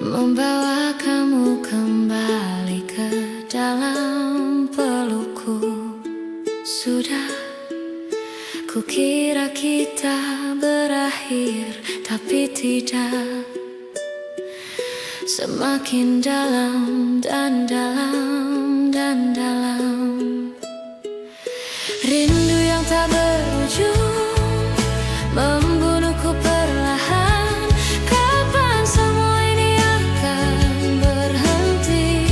Membawa kamu kembali ke dalam pelukku. Sudah kukira kita berakhir, tapi tidak. Semakin dalam dan dalam dan dalam. Rindu yang tak berujung membunuhku perlahan. Kapan semua ini akan berhenti?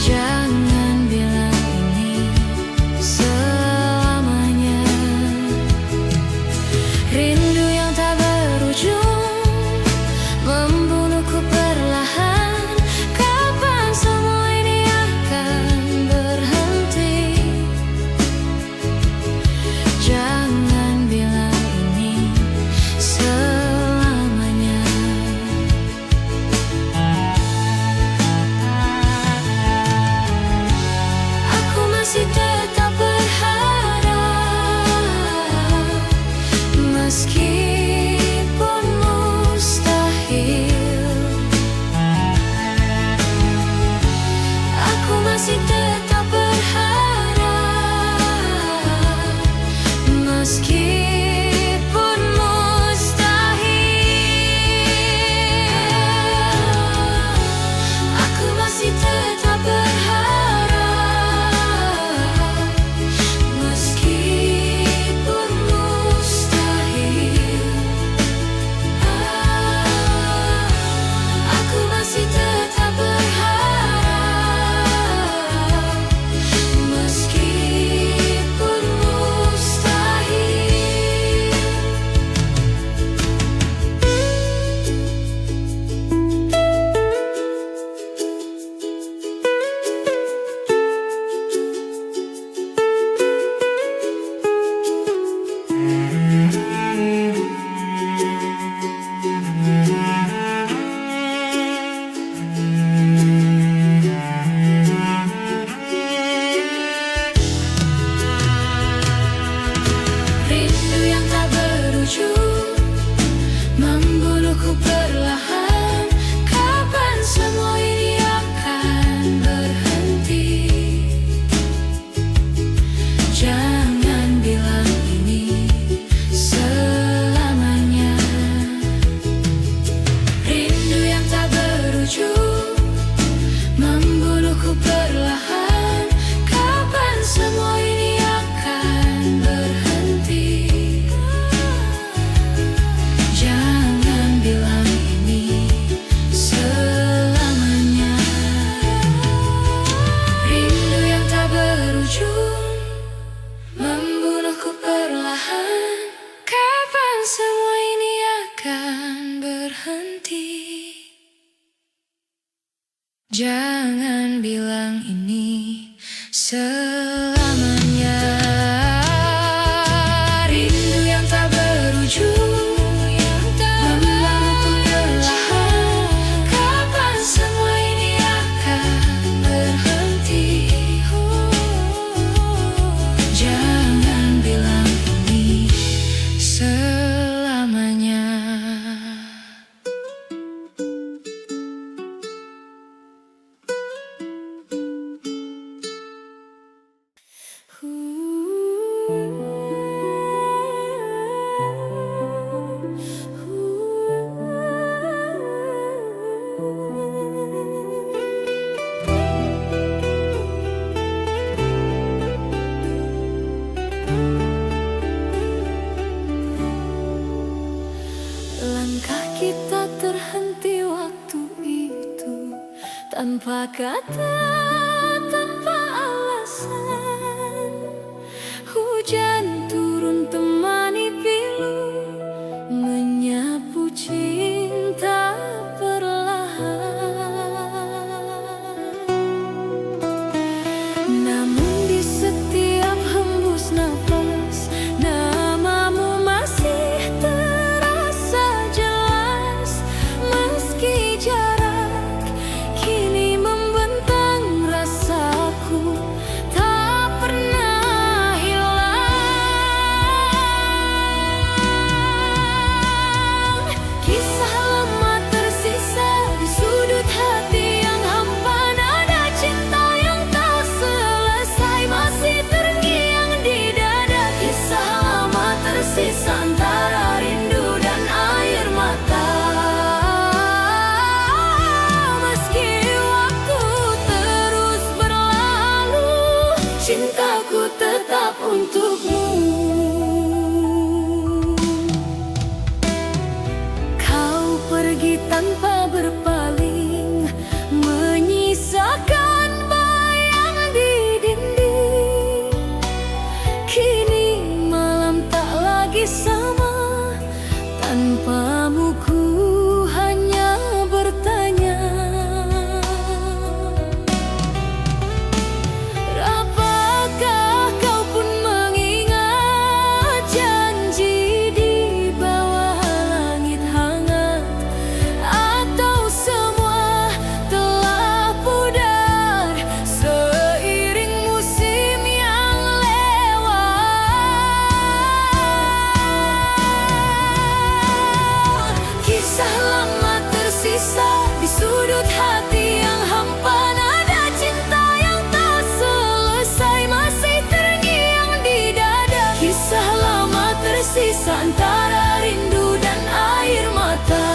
Jangan bilang ini selamanya. Rindu yang tak berujung membunuhku perlahan. Kapan semua ini akan berhenti? Jangan bilang ini selamanya. Aku masih tetap berharap, meskipun mustahil. Aku masih tetap berharap, meskipun mustahil. Aku masih tetap berharap, meskipun mustahil. Aku masih tetap berharap, meskipun mustahil. Rindu yang tak berujung membunuhku perlahan. Kapan semua ini akan berhenti? Jangan bilang ini selamanya. Rindu yang tak berujung membunuhku perlahan. Kapan semua ini akan berhenti? Jangan bilang ini selamanya. Rindu yang tak berujung membunuhku perlahan. Kapan semua ini akan berhenti? Jangan bilang ini selamanya. Rindu yang tak berujung membunuhku perlahan. Kapan semua ini akan berhenti? Jangan bilang ini selamanya. Langkah kita terhenti waktu itu, tanpa kata, tanpa alasan. Hujan turun temani pilu, menyapu cinta perlahan. Namun di setiap hembus nafas, namamu masih terasa jelas. Meski jarak kini membentang, tanpa berpaling, menyisakan bayang di dinding. Kini malam tak lagi sama, tanpamu ku hanya bertanya. Apakah kau pun mengingat janji di bawah langit hangat? Atau semua telah pudar seiring musim yang lewat? Kisah lama tersisa di sudut hati yang hampa, nada cinta yang tak selesai masih terngiang di dada. Kisah lama tersisa antara rindu dan air mata.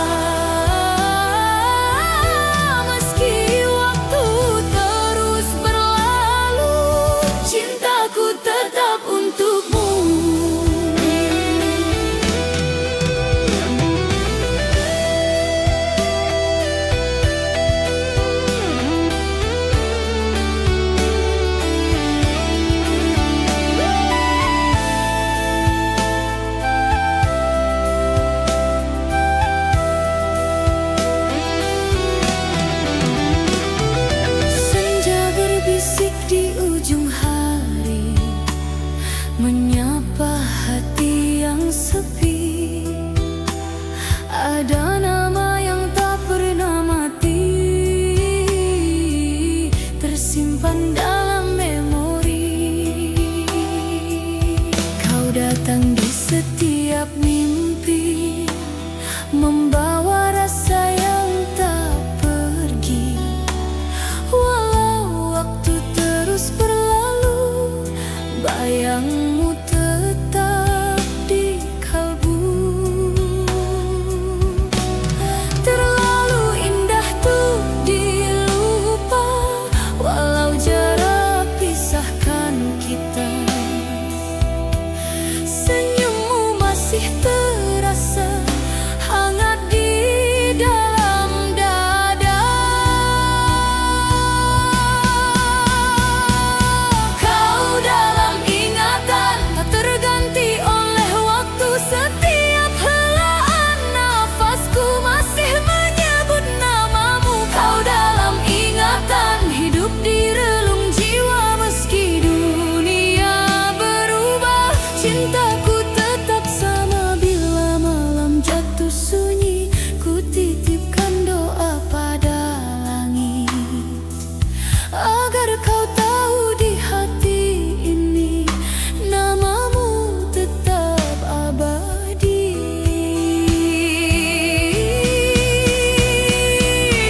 Meski waktu terus berlalu, cintaku tetap untukmu. Senja berbisik di ujung hari, menyapa hati yang sepi. Ada nama yang tak pernah mati, tersimpan dalam memori. Kau datang di setiap mimpi, membawa rasa yang tak pergi. Walau waktu terus berlalu, bayangmu tetap di kalbu. Terlalu indah tuh dilupa, walau jarak pisahkan kita. Senyummu masih terasa hangat di dalam dada. Kau dalam ingatan, tak terganti oleh waktu. Setiap helaan nafasku masih menyebut namamu. Kau dalam ingatan, hidup di relung jiwa. Meski dunia berubah, cintaku tetap sama. Bila malam jatuh sunyi, ku titipkan doa pada langit, agar kau tahu di hati ini namamu tetap abadi.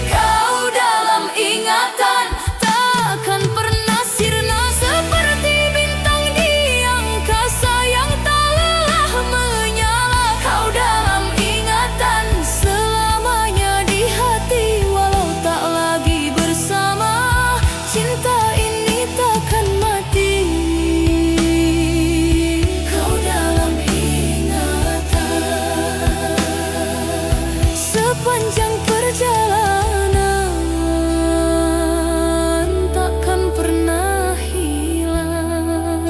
Kau dalam ingatan, takkan pernah sirna seperti bintang di angkasa yang tak lelah menyala. Kau dalam ingatan, selamanya di hati. Walau tak lagi bersama, cinta ini takkan mati. Kau dalam ingatan, sepanjang perjalanan takkan pernah hilang,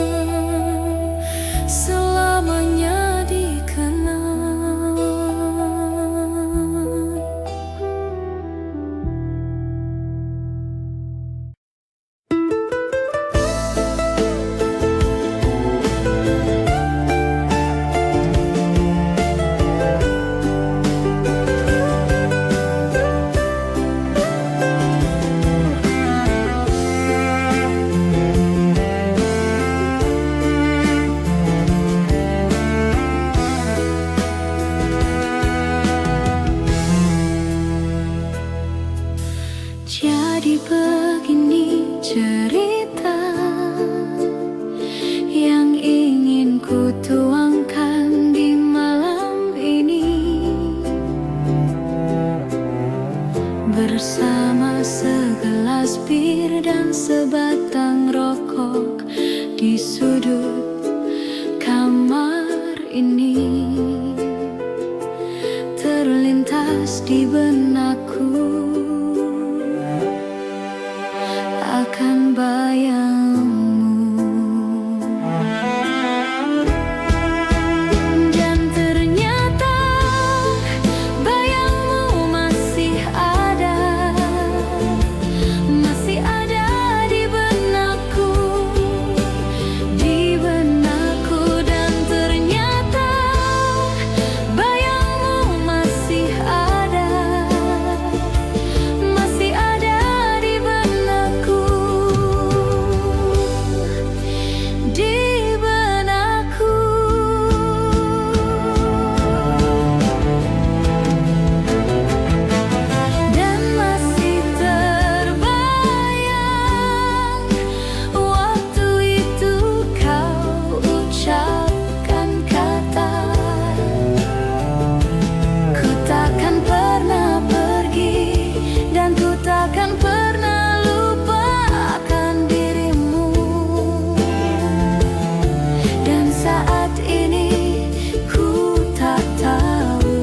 selamanya dikenang. Jadi begini cerita yang ingin ku tuangkan di malam ini, bersama segelas bir dan sebatang rokok di sudut kamar ini. terlintas di benakku akan bayangmu. Dan ternyata bayangmu masih ada di benakku, dan ternyata bayangmu masih ada di benakku, Dan masih terbayang waktu itu kau ucapkan kata, ku takkan pernah pergi dan ku takkan pernah lupakan dirimu. Dan saat ini ku tak tahu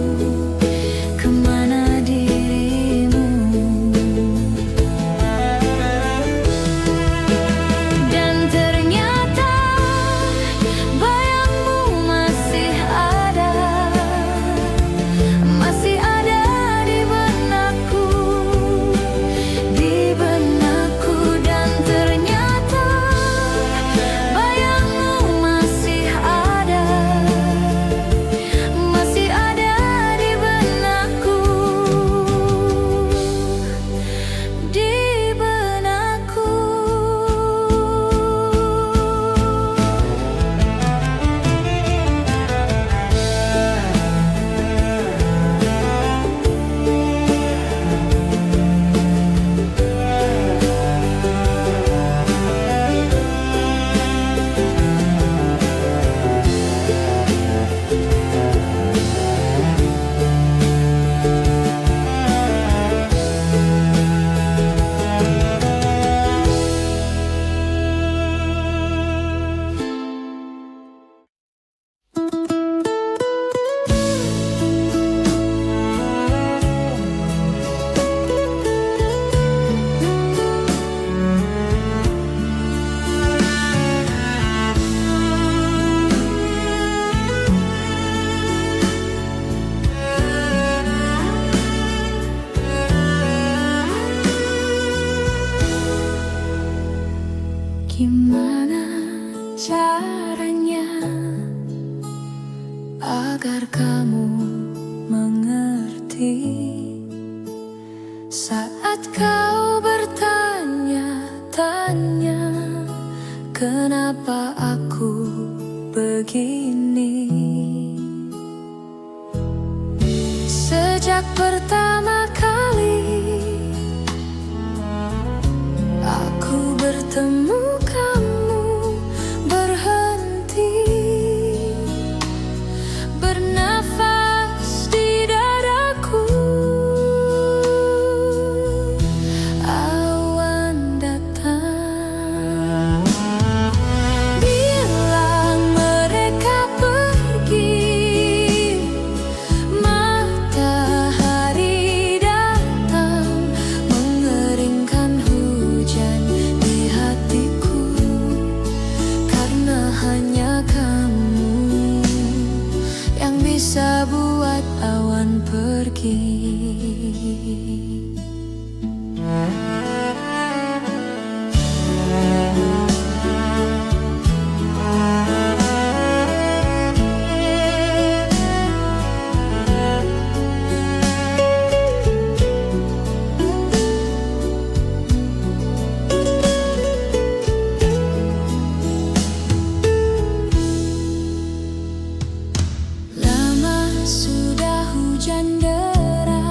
kemana dirimu. Dan ternyata bayangmu masih ada di benakku, dan ternyata bayangmu masih ada di benakku, Gimana caranya agar kamu mengerti saat kau bertanya-tanya kenapa aku begini? Sejak pertama kali aku bertemu kamu, berhenti bernafas di dadaku. Awan datang, bilang mereka pergi. Matahari datang, mengeringkan hujan di hatiku, karena hanya kamu yang bisa buat awan pergi. Lama sudah hujan deras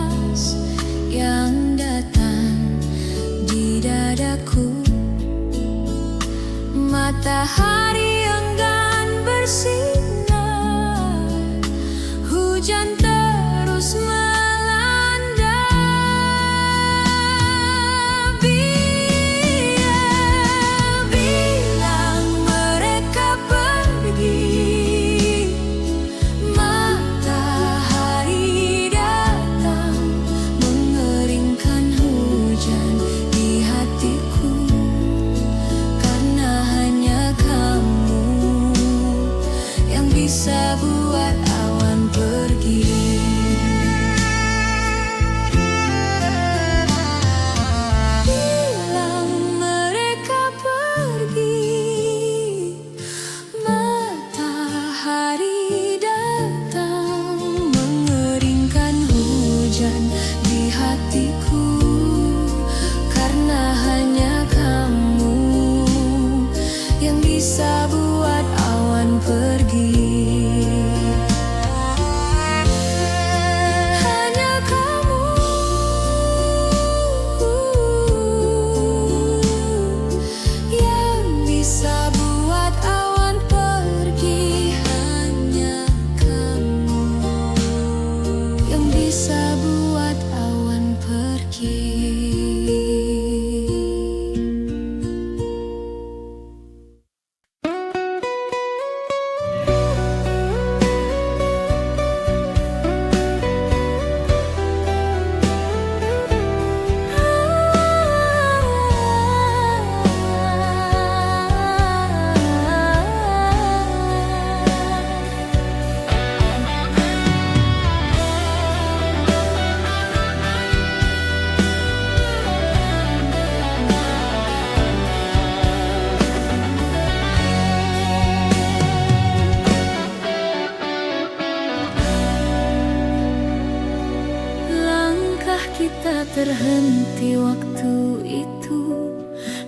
terhenti waktu itu,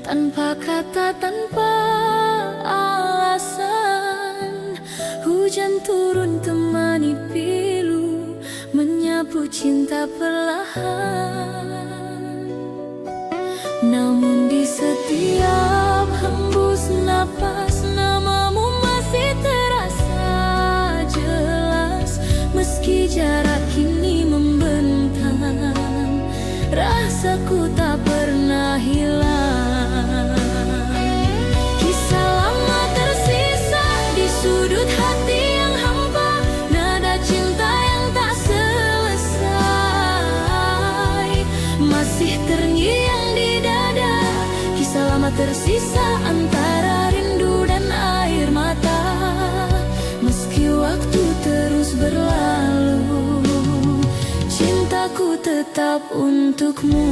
tanpa kata, tanpa alasan. Hujan turun temani pilu, menyapu cinta perlahan. Namun di setiap hembus napas, namamu masih terasa jelas. Meski jarak kini membentang, rasaku tak pernah hilang. Kisah lama tersisa di sudut hati yang hampa, nada cinta yang tak selesai masih terngiang di dada. Kisah lama tersisa antara rindu dan air mata. Meski waktu terus berlalu, cintaku tetap untukmu.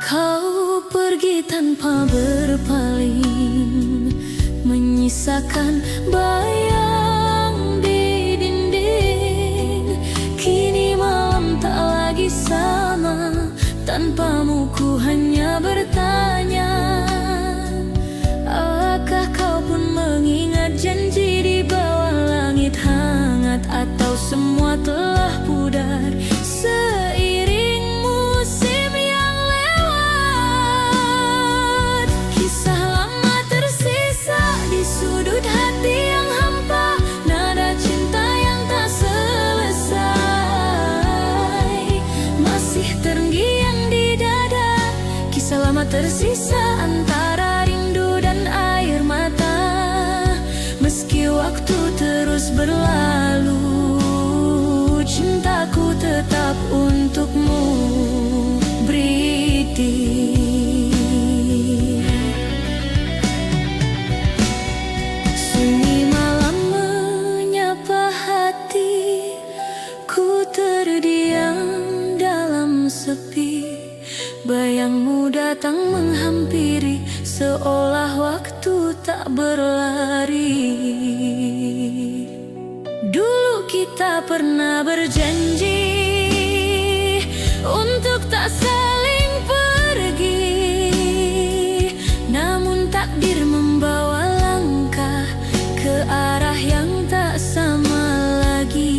Kau pergi tanpa berpaling, menyisakan bayang di dinding. Kini malam tak lagi sama, tanpamu ku hanya bertanya. Apakah kau pun mengingat janji di bawah langit hangat, atau semua telah pudar seiring musim yang lewat? Kisah lama tersisa di sudut hati yang hampa, nada cinta yang tak selesai masih terngiang di dada. Kisah lama tersisa antara rindu dan air mata. Meski waktu terus berlalu, cintaku tetap untukmu, Briti. Sunyi malam menyapa hati, ku terdiam dalam sepi. Bayangmu datang menghampiri, seolah waktu tak berlari. Dulu kita pernah berjanji untuk tak saling pergi, namun takdir membawa langkah ke arah yang tak sama lagi.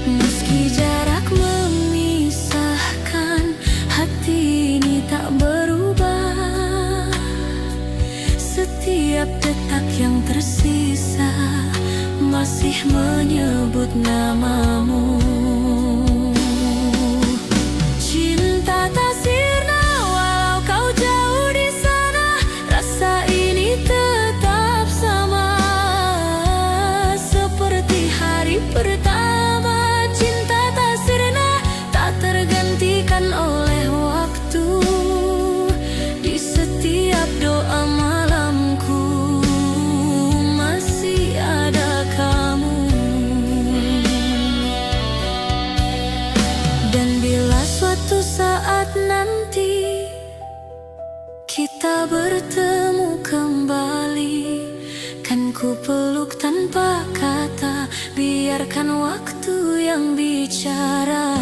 Meski jarak memisahkan, hati ini tak berubah. Setiap detak yang tersisa masih menyebut namamu. Cinta tak sirna walau kau jauh di sana, rasa ini tetap sama seperti hari pertama. Cinta tak sirna, tak tergantikan oleh waktu. Di setiap doa malamku masih ada kamu. Dan bila suatu saat nanti kita bertemu kembali, kan ku peluk tanpa kata, biarkan waktu yang bicara.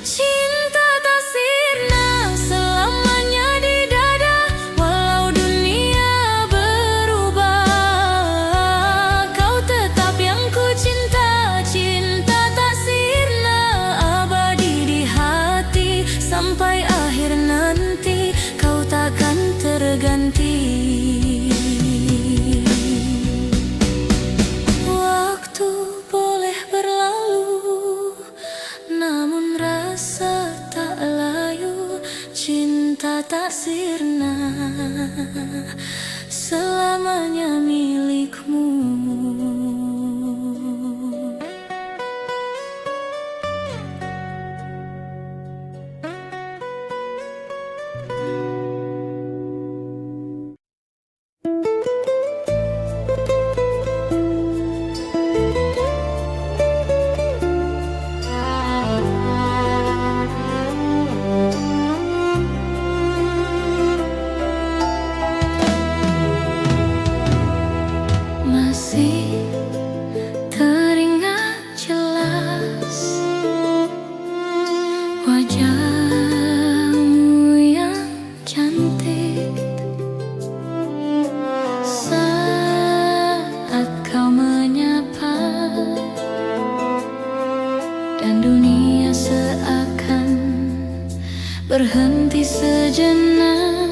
Cinta tak sirna selamanya di dada, walau dunia berubah, kau tetap yang ku cinta. Cinta tak sirna abadi di hati, sampai akhir nanti kau takkan terganti. Waktu boleh berlalu, namun rasa tak layu. Cinta tak sirna selamanya milikmu. sejenak,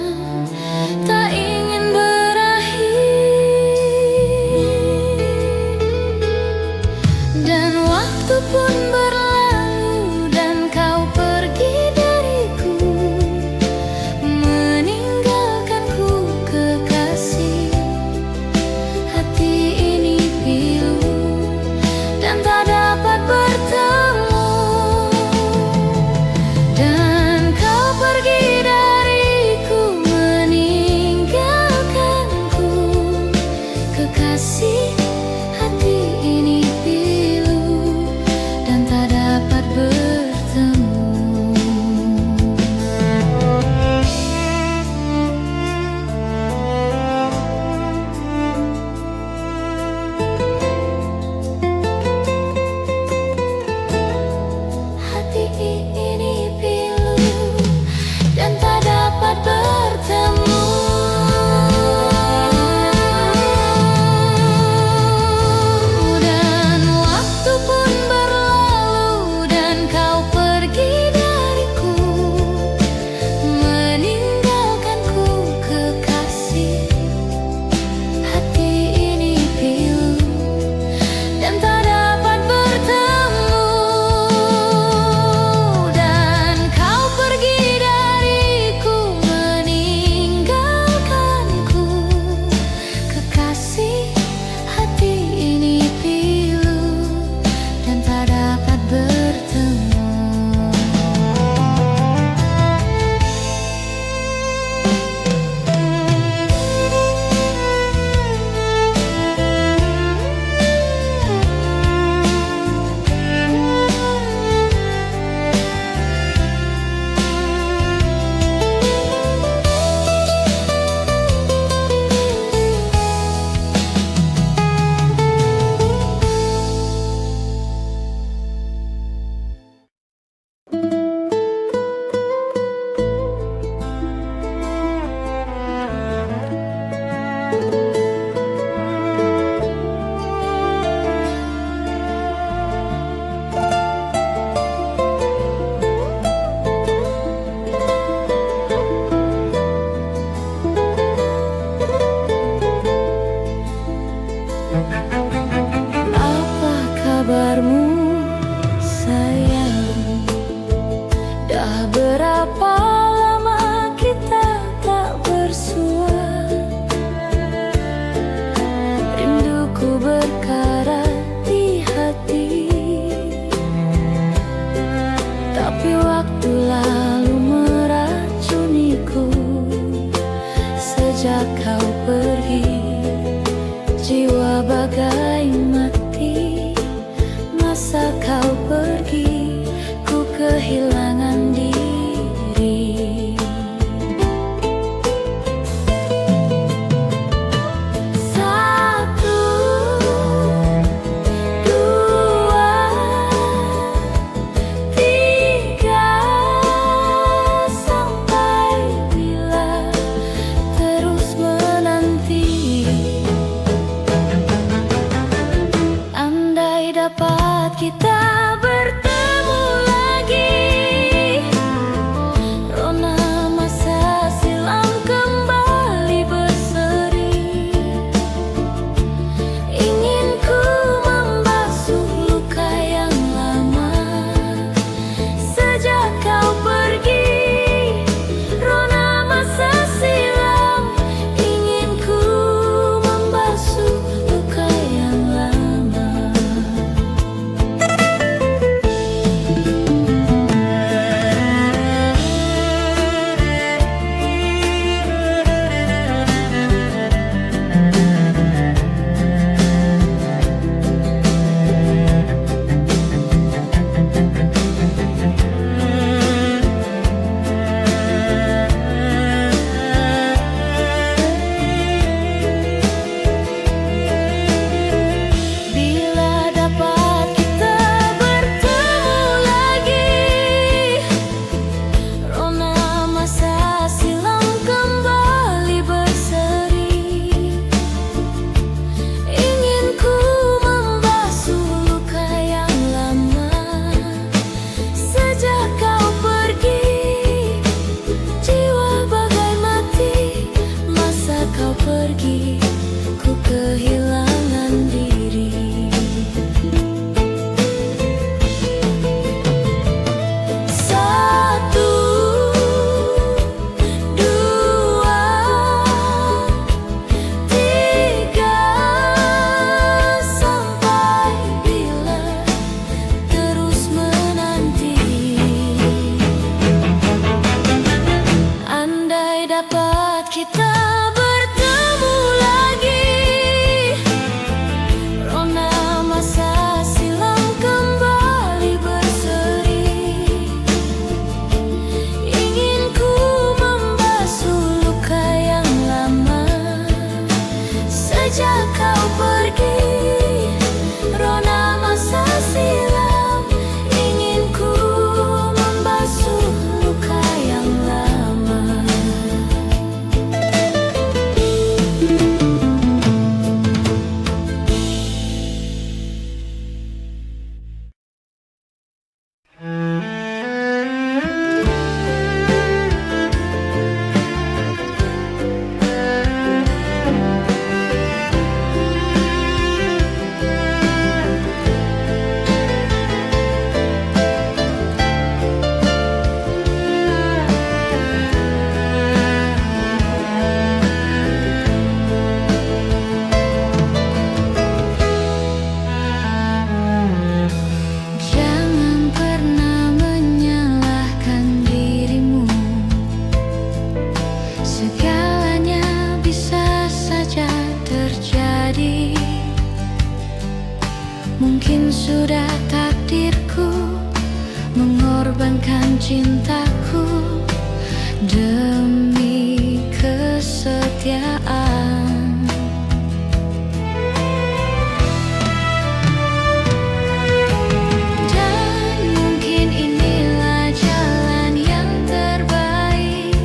tak ingin berakhir. Dan waktu pun berlalu dan kau pergi dariku, meninggalkanku kekasih. Hati ini pilu dan tak dapat bertemu. Dan kau pergi dariku kita bertemu lagi, rona masa silam kembali berseri. Ingin ku membasuh luka yang lama sejak kau pergi. Rona masa silam, ingin ku membasuh luka yang lama. Jangan pernah menyalahkan dirimu, segalanya bisa saja terjadi. Mungkin sudah takdirku mengorbankan cintaku demi kesetiaan. Dan mungkin inilah jalan yang terbaik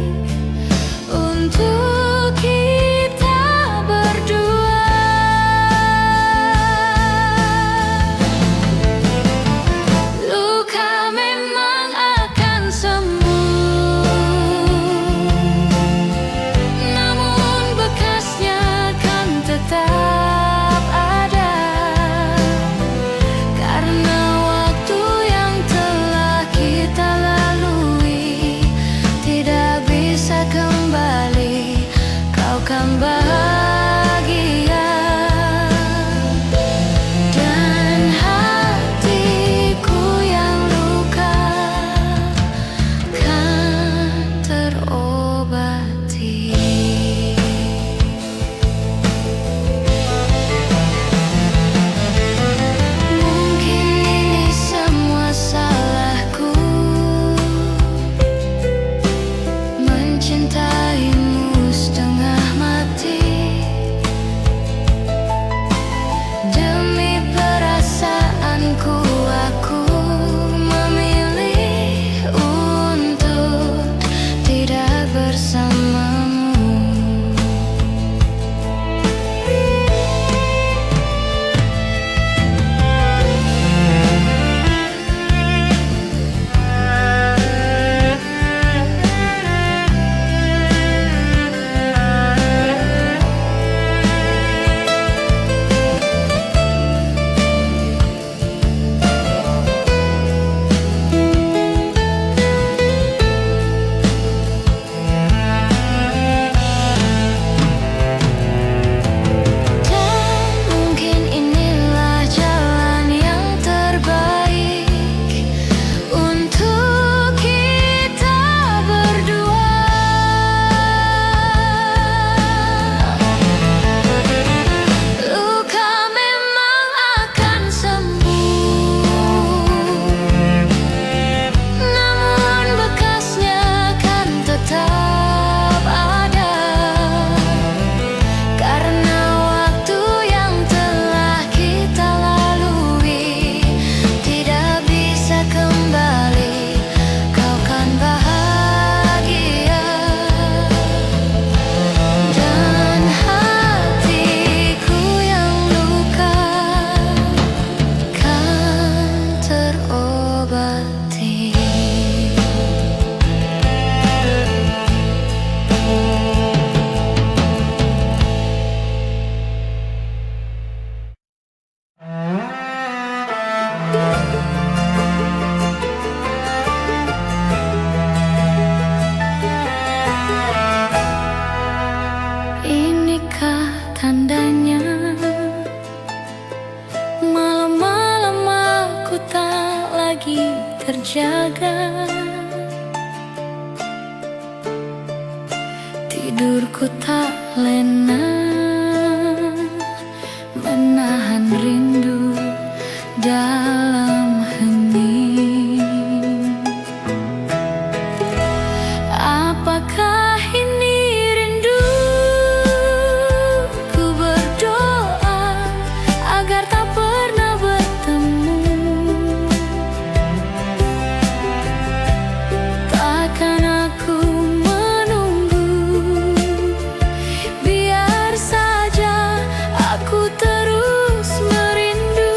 untuk kita berdua. Luka memang akan sembuh, namun tidurku tak lena, menahan rindu dalam hening. Apakah ini rindu? Ku berdoa agar tak pernah bertemu. Takkan aku menunggu, biar saja aku terus merindu.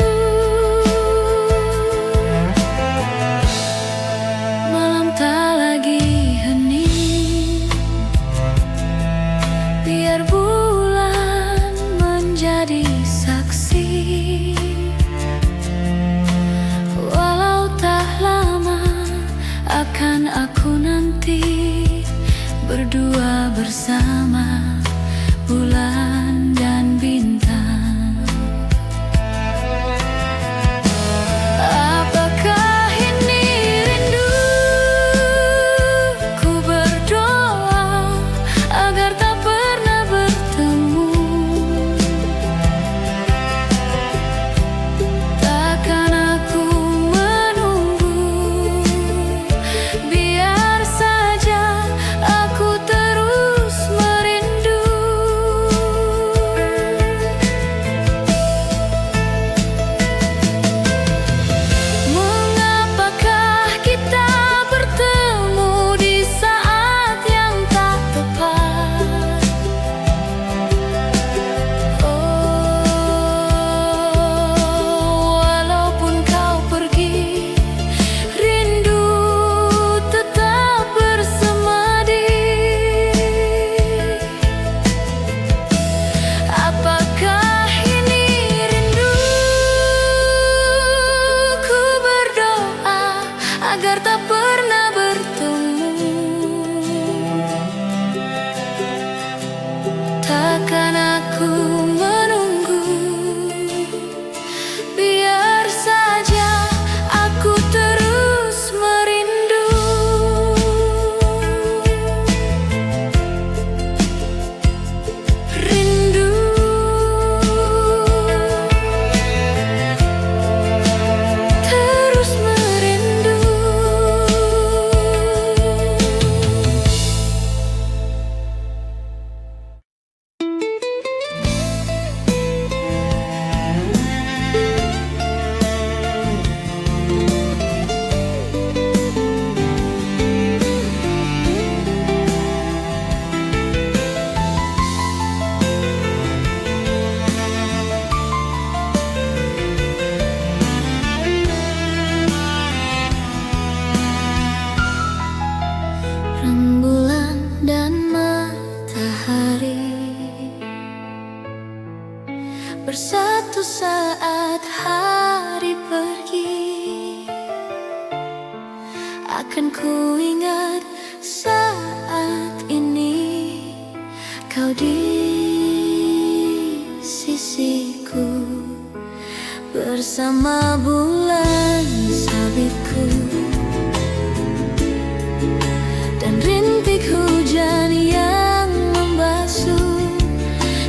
Malam tak lagi hening, biar bulan menjadi saksi. Walau tak lama akan aku nanti berdua bersama bulan dan bintang. Apakah ini rindu? Ku berdoa agar tak pernah bertemu. Takkan aku menunggu, biar saja aku terus merindu. Mengapakah kita bertemu di saat yang tak tepat? Walaupun kau pergi, rindu tetap bersemadi. Apakah ini rindu? Ku berdoa agar tak pernah bertemu. Takkan aku menunggu, biar saja aku terus merindu. Rindu, terus merindu. Rembulan dan matahari bersatu saat hari pergi. Akan ku ingat saat ini kau di sisiku, bersama bulan sabitku dan rintik hujan yang membasuh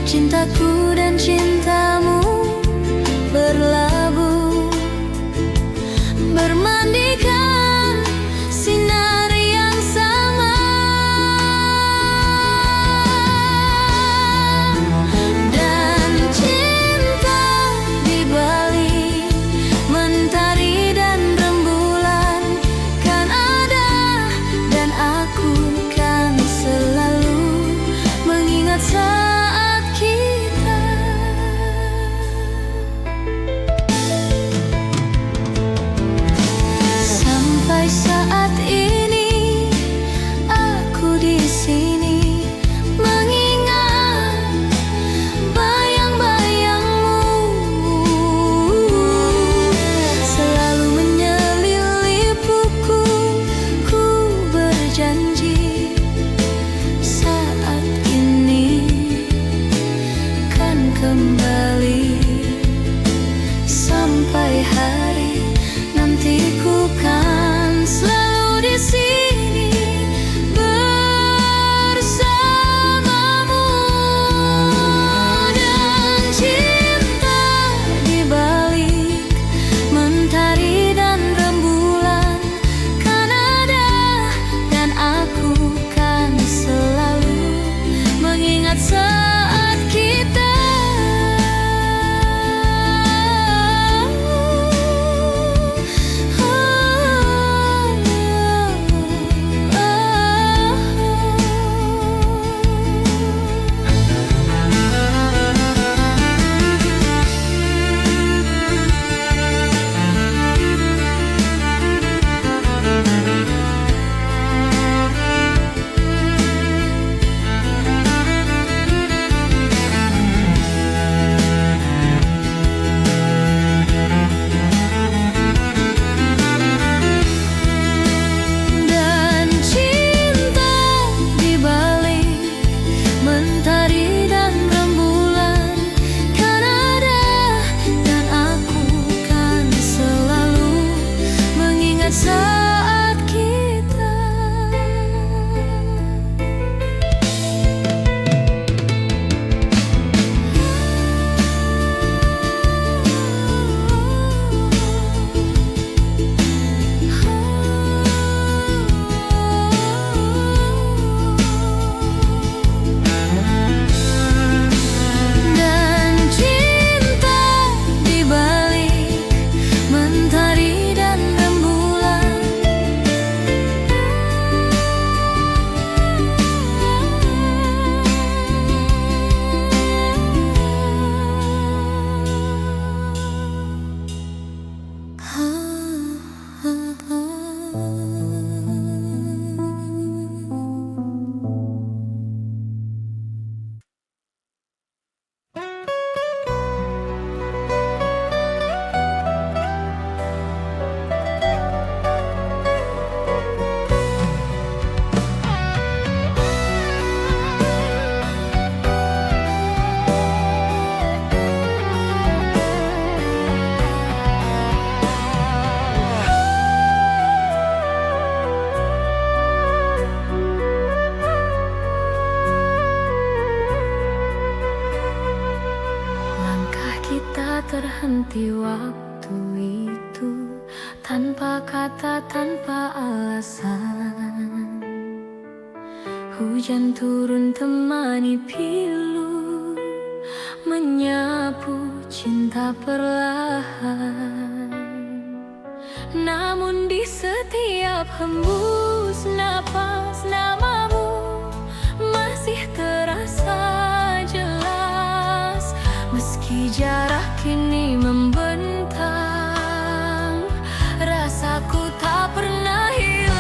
cintaku dan cintamu berlabuh, bermandikan sinar yang sama. Dan cinta di balik mentari dan rembulan terhenti waktu itu, tanpa kata, tanpa alasan. Hujan turun temani pilu, menyapu cinta perlahan. Namun di setiap hembus napas, namamu masih terasa jelas. Meski jarak kini membentang, rasaku tak pernah hilang.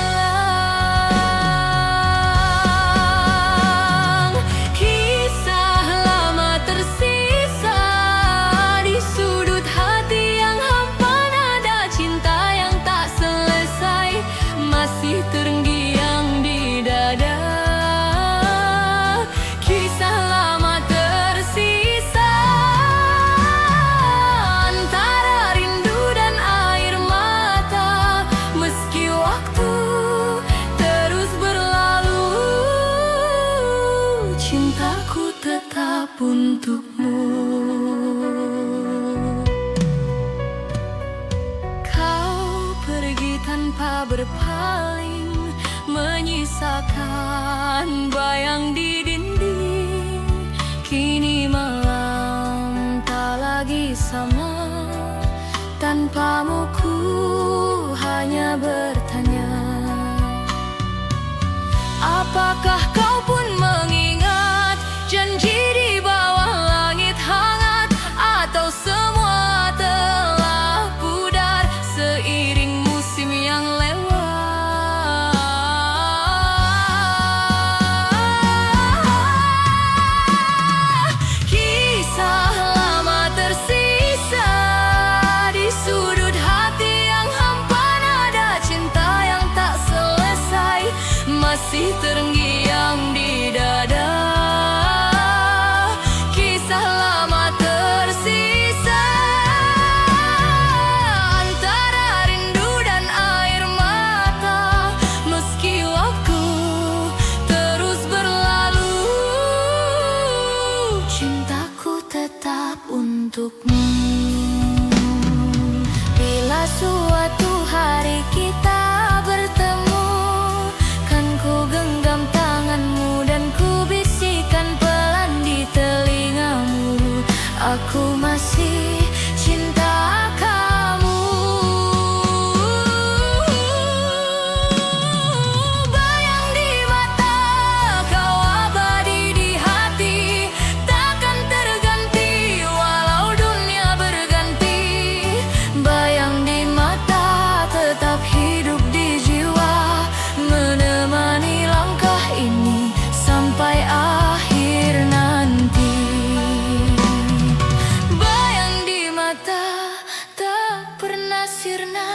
Kisah lama tersisa di sudut hati yang hampa, nada cinta yang tak selesai masih terngiang di dada. Kisah lama tersisa antara rindu dan air mata. Meski waktu terus berlalu, cintaku tetap untukmu. Kau pergi tanpa berpaling, menyisakan bayang di dinding. Kini malam tak lagi sama, tanpamu ku hanya bertanya, apakah kau pun mengingat janji di bawah langit hangat, atau semua telah pudar seiring musim yang lewat. Kisah lama tersisa di sudut hati yang hampa, nada cinta yang tak selesai masih terngiang di dada. Kisah lama tersisa antara rindu dan air mata. Meski waktu terus berlalu, cintaku tetap untukmu. Bila suatu hari kita bertemu, kan ku genggam tanganmu dan ku bisikan pelan di telingamu, aku masih cinta kamu. Bayang di mata, kau abadi di hati, takkan terganti walau dunia berganti. Bayang di mata tetap hidup di jiwa, menemani langkah ini sampai akhir nanti. Bayang di mata tak pernah sirna,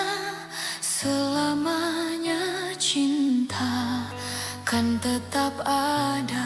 selamanya cinta kan tetap ada.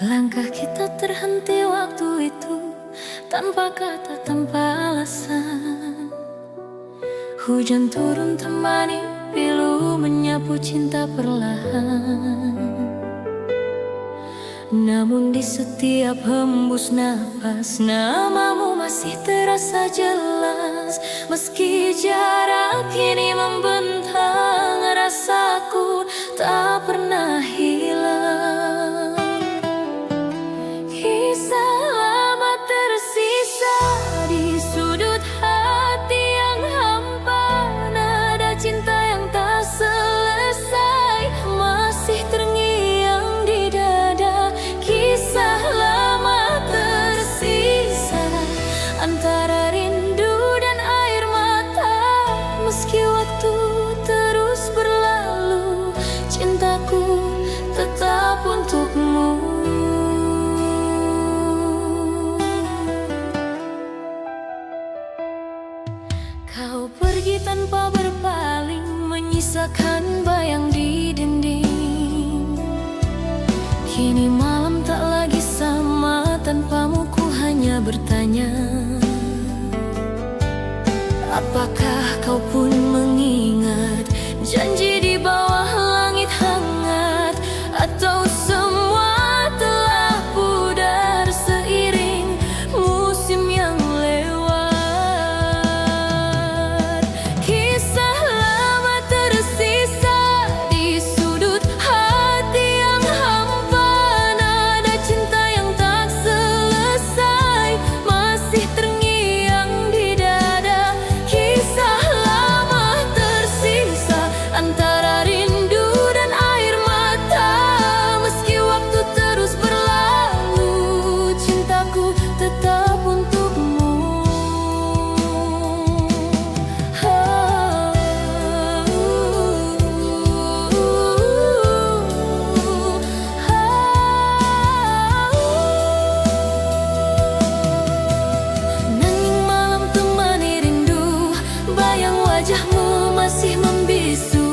Langkah kita terhenti waktu itu, tanpa kata, tanpa alasan. Hujan turun temani pilu, menyapu cinta perlahan. Namun di setiap hembus napas, namamu masih terasa jelas. Meski jarak kini membentang, rasaku tak pernah hilang. Kisah lama tersisa di sudut hati yang hampa, nada cinta yang tak selesai masih terngiang di dada. Kisah lama tersisa antara rindu dan air mata. bagaikan bayang di dinding. Kini malam tak lagi sama tanpamu, ku hanya bertanya, apakah kau pun mengingat janji di bawah langit hangat? Atau semua telah pudar seiring musim yang lewat? Kisah lama tersisa di sudut hati yang hampa, nada cinta yang tak selesai masih terngiang di dada. Kisah lama tersisa antara rindu dan air mata. Meski waktu terus berlalu, cintaku tetap untukmu. Nanging malam temani rindu, bayang wajahmu masih membisu.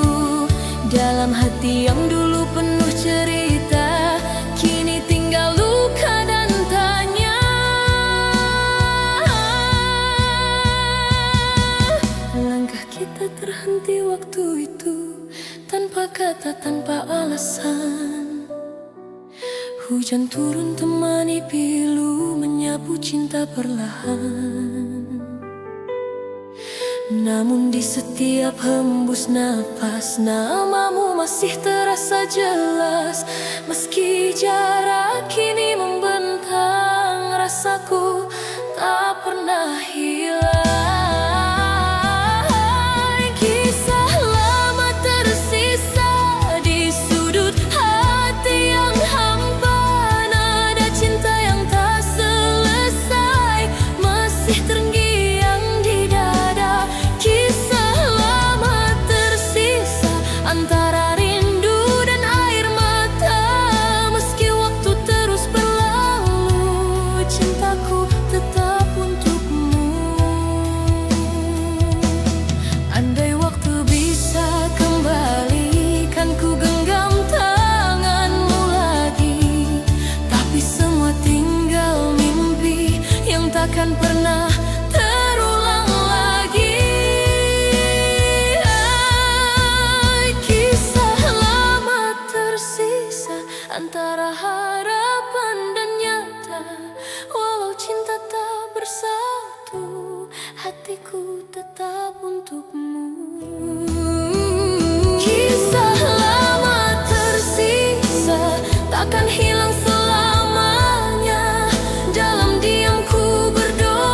Dalam hati yang dulu penuh cerita, kini tinggal luka dan tanya. Langkah kita terhenti waktu itu, tanpa kata, tanpa alasan. Hujan turun temani pilu, menyapu cinta perlahan. Namun di setiap hembus napas, namamu masih terasa jelas. Meski jarak kini membentang, rasaku tak pernah hilang. Kisah lama tersisa di sudut hati yang hampa, nada cinta yang tak selesai masih terngiang di dada. Kisah lama tersisa antara rindu dan air mata. Meski waktu terus berlalu, cintaku tetap untukmu. Andai waktu bisa kembali, kan ku genggam tanganmu lagi. Tapi semua tinggal mimpi yang takkan pernah terulang lagi. Kisah lama tersisa antara harapan dan nyata. Walau cinta tak bersatu, hatiku tetap untukmu. Kisah lama tersisa takkan hilang selamanya. Dalam diamku berdoa,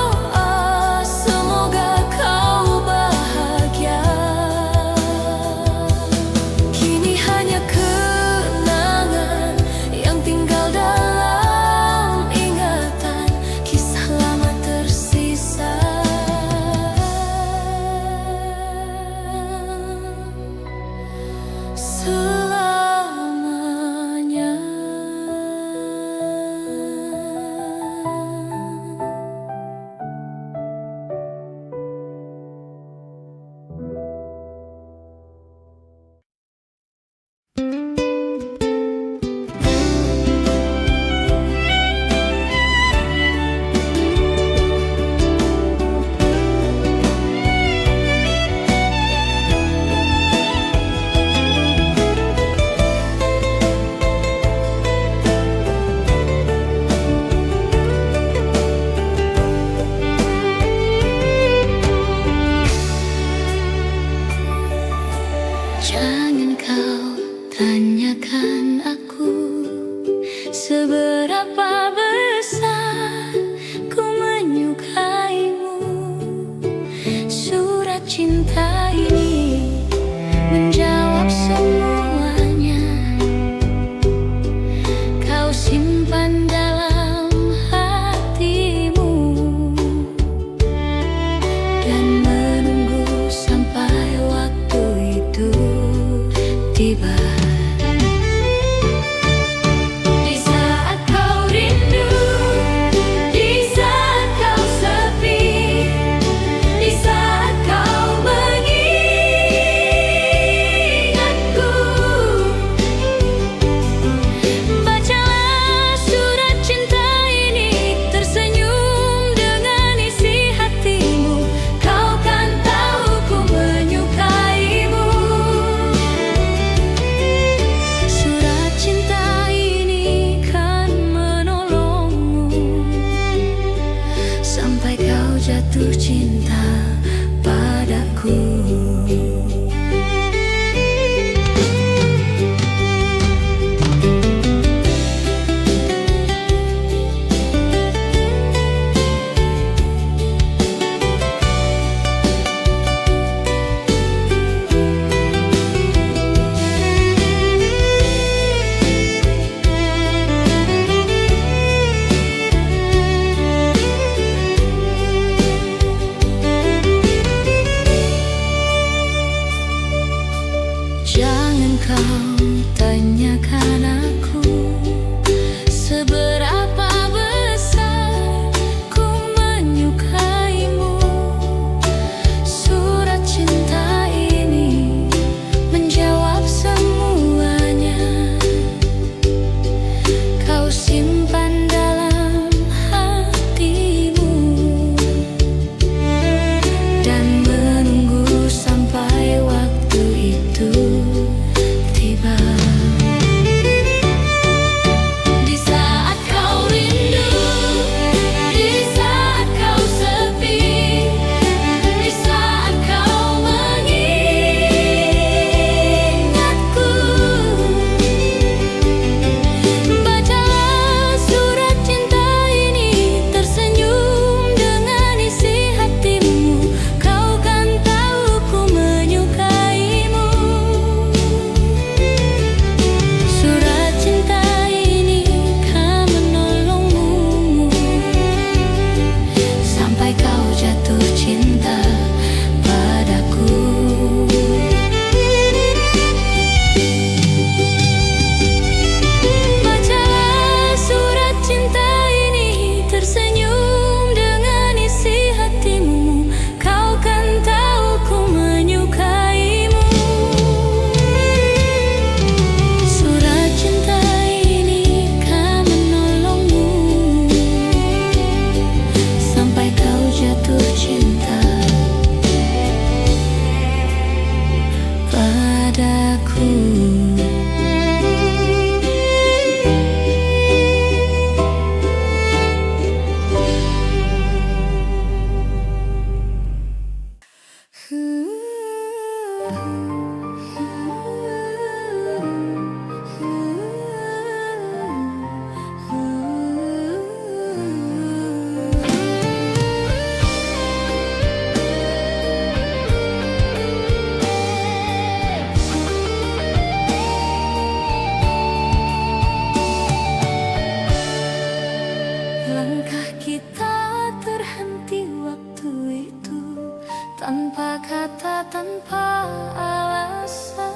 Langkah kita terhenti waktu itu, tanpa kata, tanpa alasan.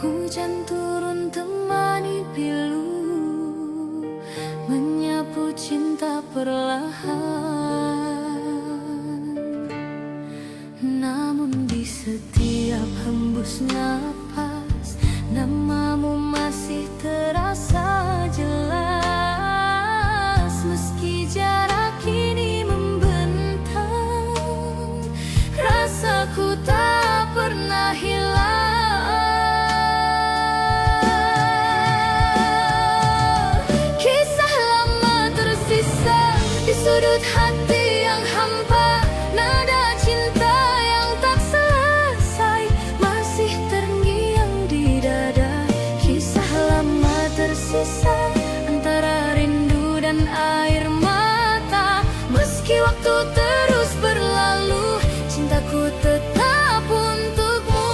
Hujan turun temani pilu, menyapu cinta perlahan. Namun di setiap hembus napas, namamu masih terasa jelas. Meski jarak kini membentang, rasaku tak pernah hilang. Kisah lama tersisa di sudut hati yang hampa, nada cinta yang tak selesai masih terngiang di dada. Kisah lama tersisa antara rindu dan air mata. Meski waktu terus berlalu, cintaku tetap untukmu.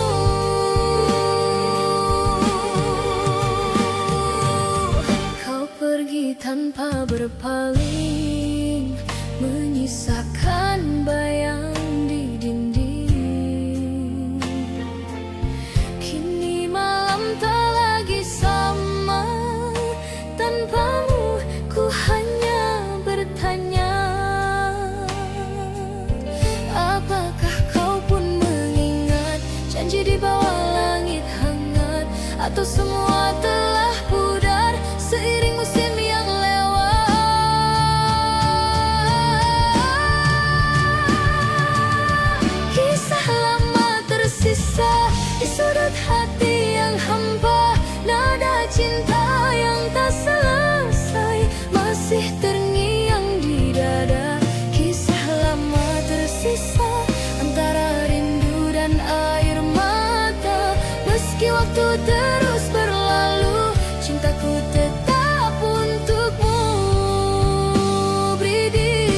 Kau pergi tanpa berpaling, menyisakan bayang di dinding. Kini malam tak lagi sama, tanpamu ku hanya bertanya. Apakah kau pun mengingat janji di bawah langit hangat, atau semua telah pudar seiring musim yang lewat? Kisah lama tersisa di sudut hati yang hampa, nada cinta yang tak selesai masih terngiang di dada. Kisah lama tersisa antara rindu dan air mata. Meski waktu terus berlalu, cintaku tetap untukmu. Bridi.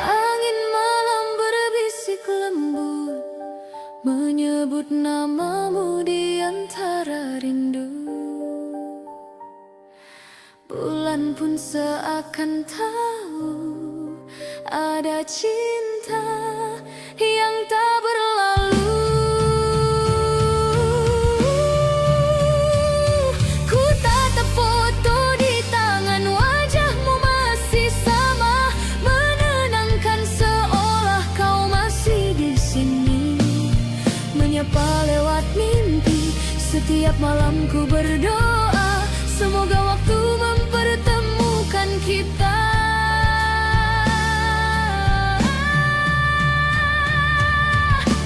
Angin malam berbisik lembut, menyebut namamu di antara rindu. Bulan pun seakan tahu ada cinta yang tak berlalu. Ku tatap foto di tangan, wajahmu masih sama, menenangkan seolah kau masih di sini. Menyapa lewat mimpi, setiap malam ku berdoa, semoga waktu mempertemukan kita.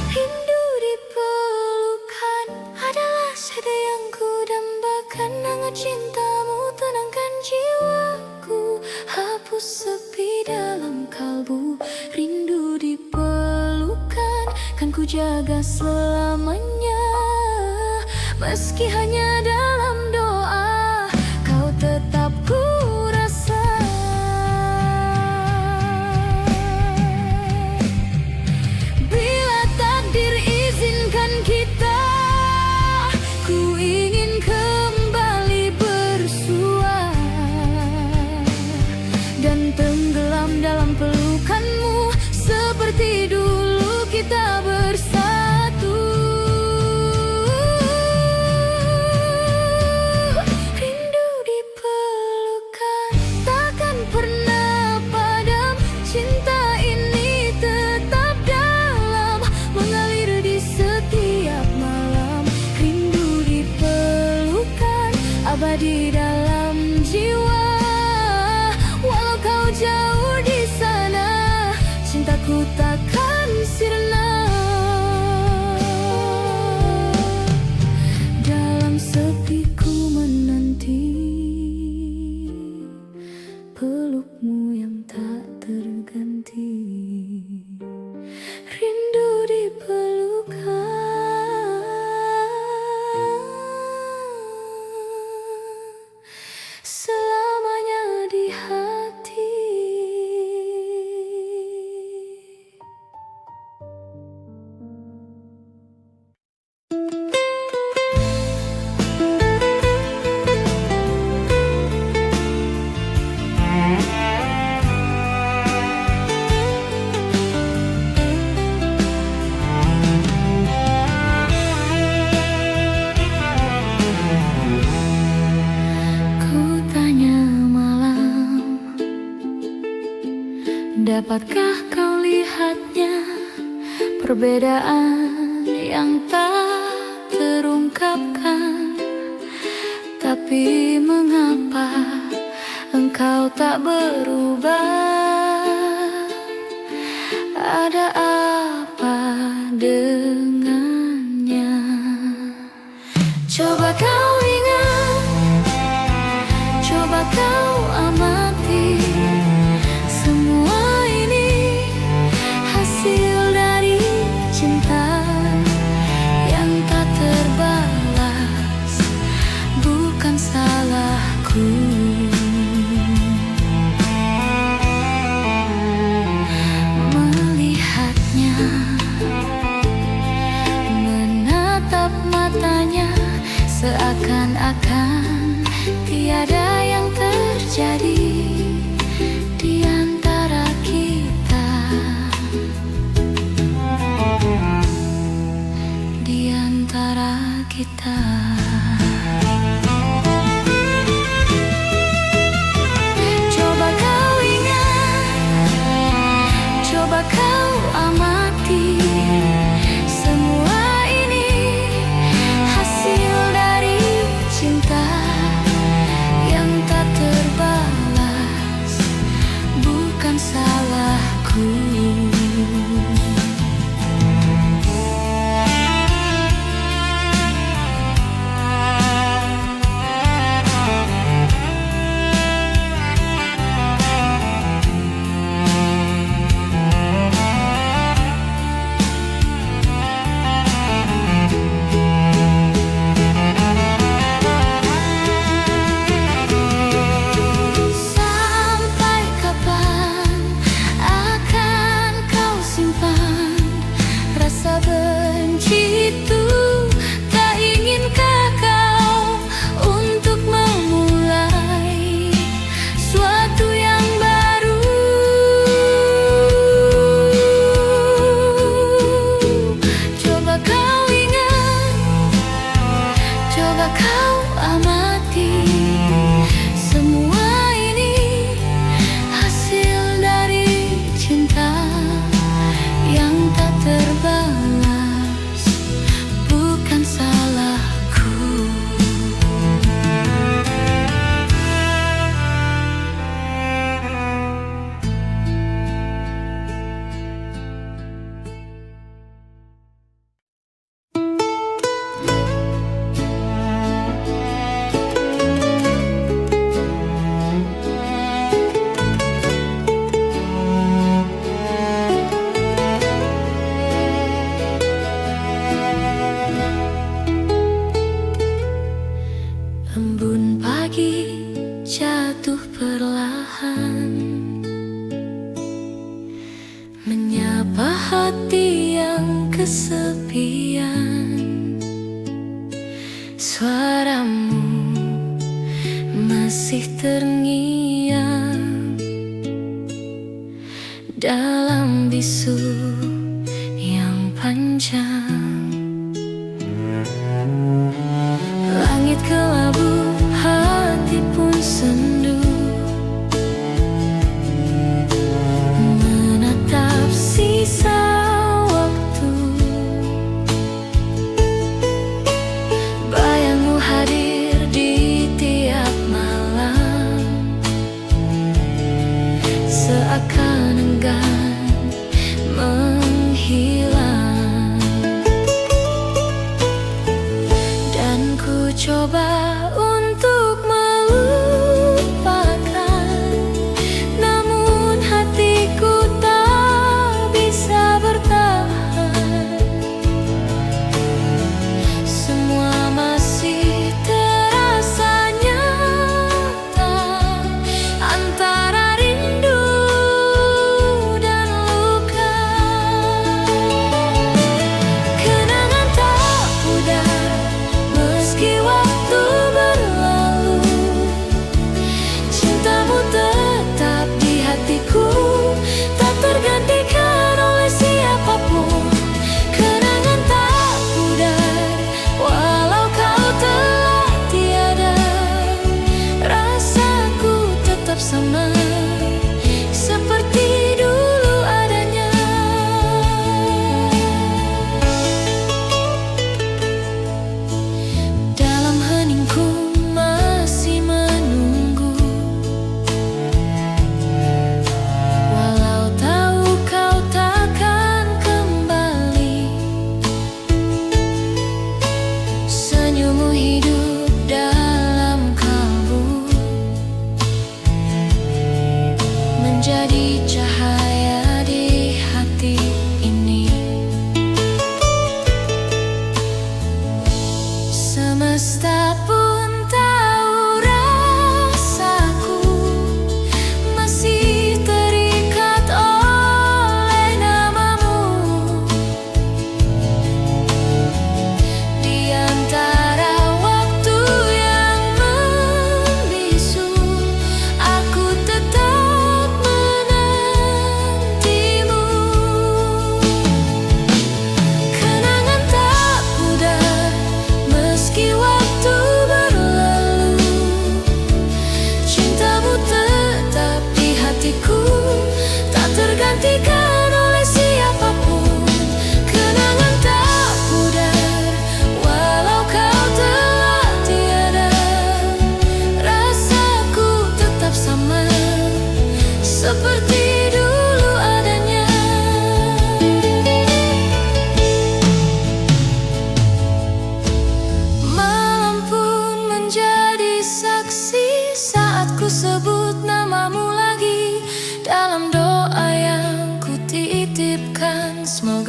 Rindu dipelukan adalah sada yang ku dambakan. Hangat cintamu tenangkan jiwaku, hapus sepi dalam kalbu. Rindu dipelukan kan ku jaga selamanya. Meski hanya dalam doa, kau tetap ku rasa. Bila takdir izinkan kita, ku ingin kembali bersua dan tenggelam dalam pelukanmu seperti dulu kita bersatu. Dapatkah kau lihatnya, perbedaan yang tak terungkapkan? Tapi mengapa engkau tak berubah? Ada apa dengannya? Coba kau ingat, coba kau amati, semua ini hasil dari cinta yang tak terbalas, bukan salahku. Melihatnya, menatap matanya, seakan-akan tiada yang terjadi di antara kita, di antara kita. Coba kau ingat, coba kau amati, semua ini hasil dari cinta yang tak terbalas, bukan salahku. Sampai kapan akan kau simpan rasa benci itu? Tak inginkah kau untuk memulai suatu yang baru? Coba kau ingat, coba kau amati, semua ini hasil dari cinta yang tak terbalas, bukan salahku. Embun pagi jatuh perlahan, menyapa hati yang kesepian. Suaramu masih terngiang dalam bisu yang panjang. Langit kelabu, hati pun sendu, menatap sisa waktu. Bayangmu hadir di tiap malam, seakan enggan menghilang. Dan ku coba untuk melupakan, namun hatiku tak bisa bertahan. Semua masih terasa nyata, antara rindu dan luka. Kenangan tak pudar meski waktu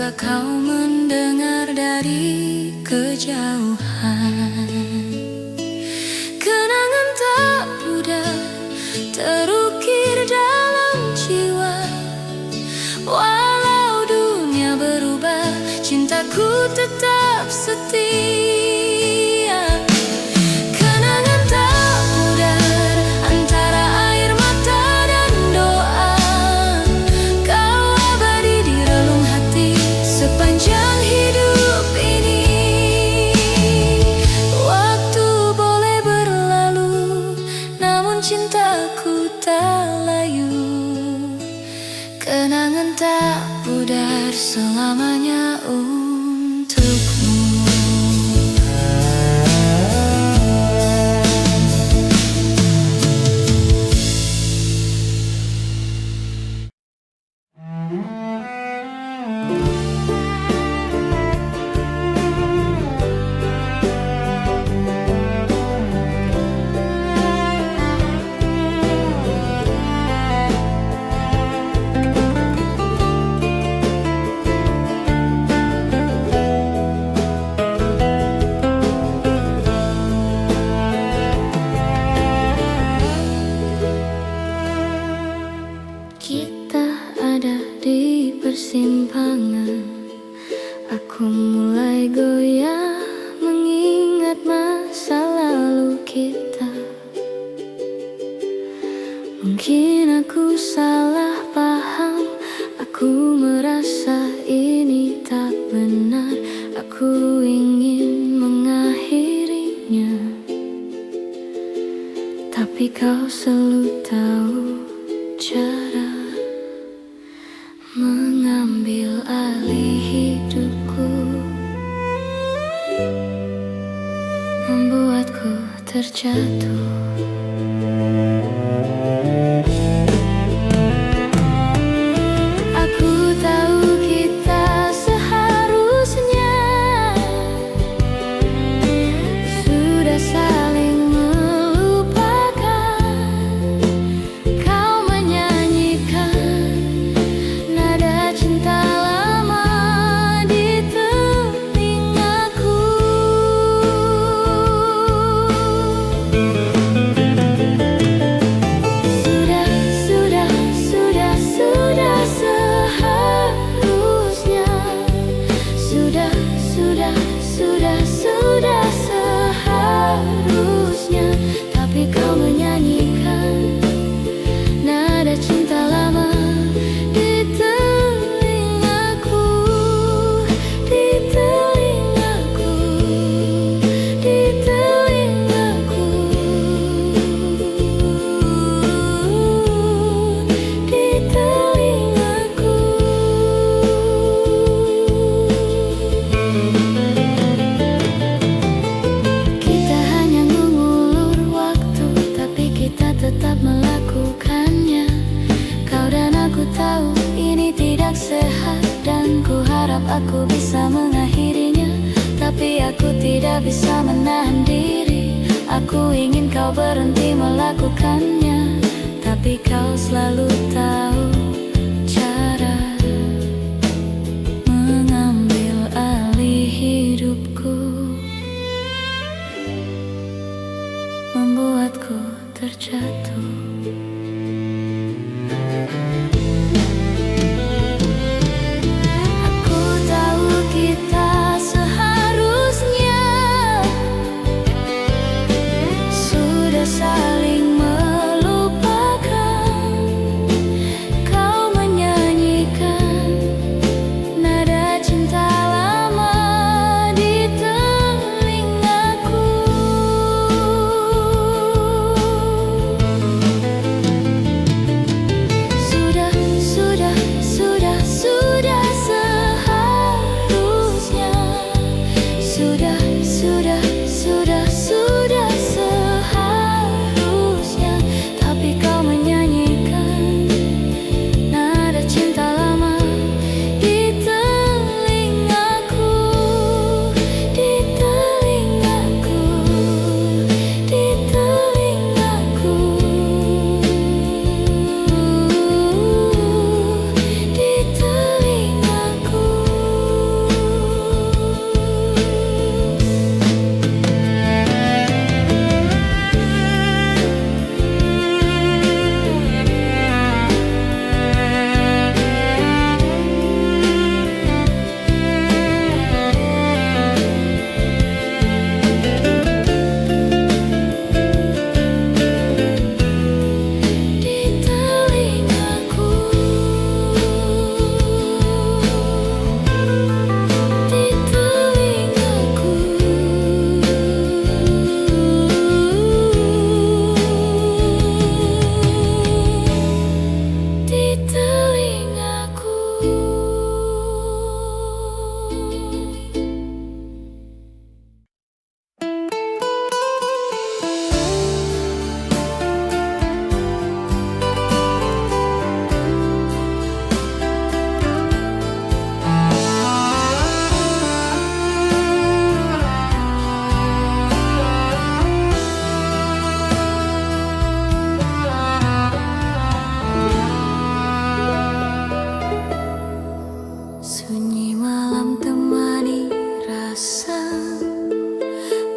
Bisa kau mendengar dari kejauhan? Kenangan tak pudar terukir dalam jiwa. Walau dunia berubah, cintaku tetap setia. Kenangan tak pudar antara air mata dan doa. Kau abadi di relung hati sepanjang hidup ini. Waktu boleh berlalu, namun cintaku tak layu. Kenangan tak pudar selamanya untukmu. Di persimpangan, aku mulai goyah mengingat masa lalu kita. Mungkin aku salah paham, aku merasa ini tak benar. Aku ingin mengakhirinya, tapi kau selalu tahu cara mengambil alih hidupku, membuatku terjatuh. Aku tahu kita seharusnya sudah saling melupakan. Kau menyanyikan nada cinta lama di telingaku. Sudah seharusnya, tapi kau menyanyikan nada cinta lama di telingaku, di telingaku, di telingaku, di telingaku. Tetap melakukannya. Kau dan aku tahu ini tidak sehat, dan ku harap aku bisa mengakhirinya. Tapi aku tidak bisa menahan diri. Aku ingin kau berhenti melakukannya, tapi kau selalu tahu cara mengambil alih hidupku, membuatku terjatuh. Aku tahu kita seharusnya sudah saling melupakan. Kau menyanyikan nada cinta lama di telingaku.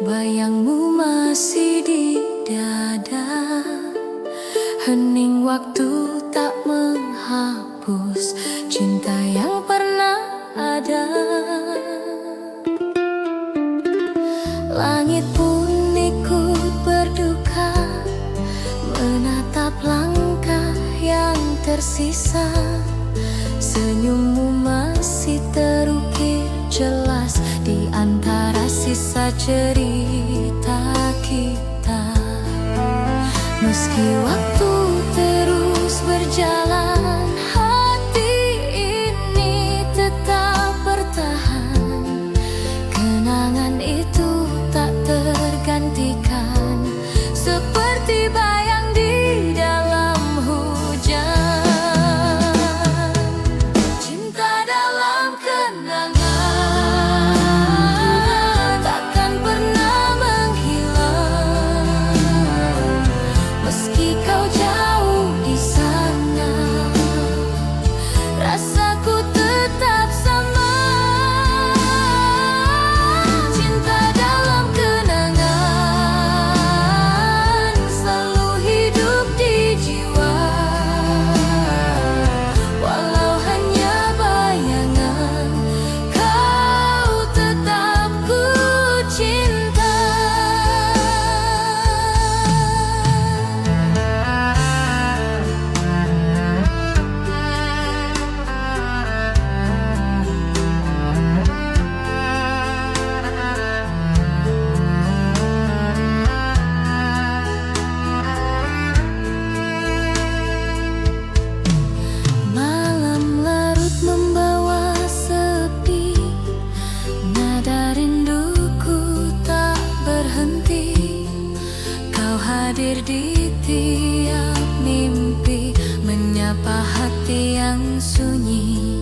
bayangmu masih di dada. Hening waktu tak menghapus cinta yang pernah ada. Langit pun ikut berduka menatap langkah yang tersisa. Senyummu masih terukir jelas di antara sisa cerita kita. Meski waktu terus berjalan, hati ini tetap bertahan. Kenangan itu tak tergantikan, seperti bayang di dalam hujan. Cinta dalam kenangan takkan pernah menghilang. Meski kau jauh di sana, rasaku tetap sama. Cinta dalam kenangan selalu hidup di jiwa. Walau hanya bayangan, kau tetap ku cinta. Malam larut membawa sepi, nada rinduku tak berhenti. Kau hadir di tiap mimpi, menyapa hati yang sunyi.